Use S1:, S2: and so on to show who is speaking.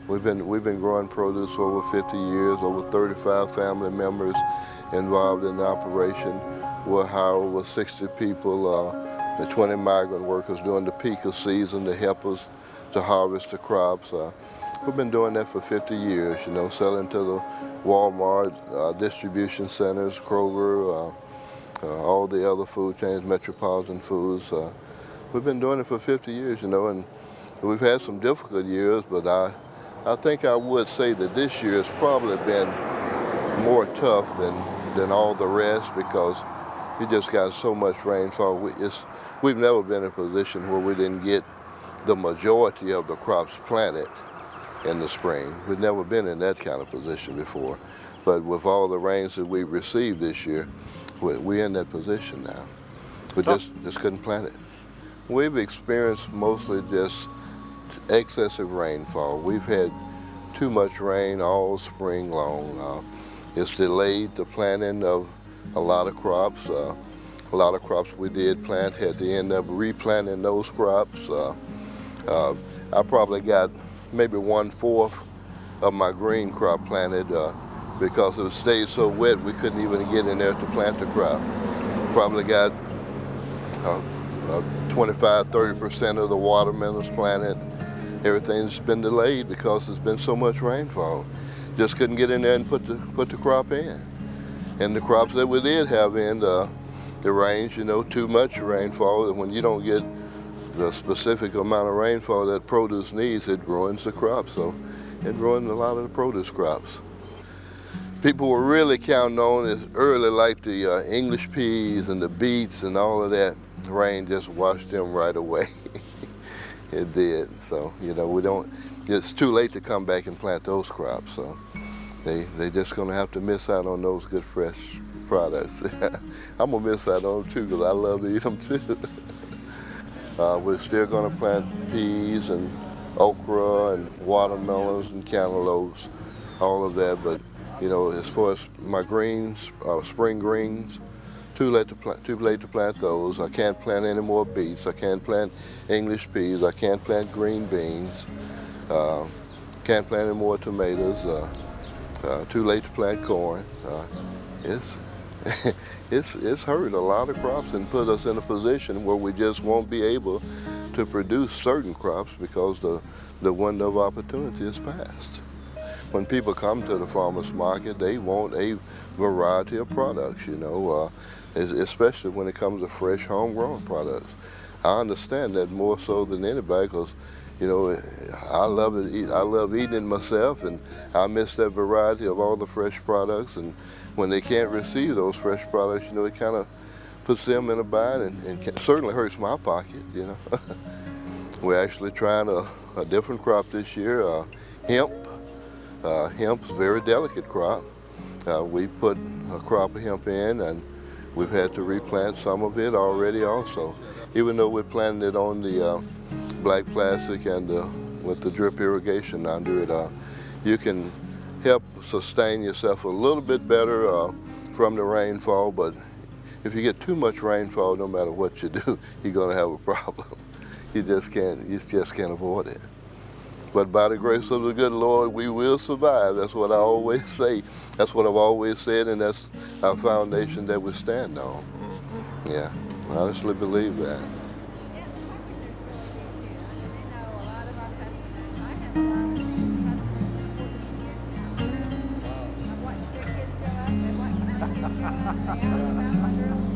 S1: We've been growing produce for over 50 years, over 35 family members involved in the operation. We'll hire over 60 people, and 20 migrant workers during the peak of season to help us to harvest the crops. We've been doing that for 50 years, selling to the Walmart, distribution centers, Kroger, all the other food chains, Metropolitan Foods. We've been doing it for 50 years, and we've had some difficult years, but I think I would say that this year has probably been more tough than all the rest because we just got so much rainfall. We've never been in a position where we didn't get the majority of the crops planted in the spring. We've never been in that kind of position before. But with all the rains that we've received this year, we're in that position now. We just couldn't plant it. We've experienced mostly just excessive rainfall. We've had too much rain all spring long. It's delayed the planting of a lot of crops. A lot of crops we did plant had to end up replanting those crops. I probably got maybe 1/4 of my green crop planted because it stayed so wet we couldn't even get in there to plant the crop. Probably got 25–30% of the watermelons planted. Everything's been delayed because there's been so much rainfall. Just couldn't get in there and put the crop in. And the crops that we did have in, the range, too much rainfall, and when you don't get the specific amount of rainfall that produce needs, it ruins the crop. So it ruined a lot of the produce crops. People were really counting on it early, like the English peas and the beets and all of that. Rain just washed them right away. It did. So, it's too late to come back and plant those crops. So they just gonna have to miss out on those good fresh products. I'm gonna miss out on them too because I love to eat them too. We're still gonna plant peas and okra and watermelons and cantaloupes, all of that. But as far as my greens, spring greens, too late to plant those. I can't plant any more beets. I can't plant English peas. I can't plant green beans. Can't plant any more tomatoes. Too late to plant corn. It's hurt a lot of crops and put us in a position where we just won't be able to produce certain crops because the window of opportunity is past. When people come to the farmers market, they want a variety of products, especially when it comes to fresh homegrown products. I understand that more so than anybody because, I love it. I love eating it myself, and I miss that variety of all the fresh products. And when they can't receive those fresh products, it kind of puts them in a bind and certainly hurts my pocket, We're actually trying a different crop this year, hemp. Hemp's a very delicate crop. We put a crop of hemp in, and we've had to replant some of it already also. Even though we're planting it on the black plastic and with the drip irrigation under it, you can help sustain yourself a little bit better from the rainfall, but if you get too much rainfall, no matter what you do, you're gonna have a problem. You just can't avoid it. But by the grace of the good Lord, we will survive. That's what I always say. That's what I've always said, and that's our foundation that we stand on. Yeah, I honestly believe that.
S2: I've watched their kids grow up. They've watched my kids grow up. They ask about my girl.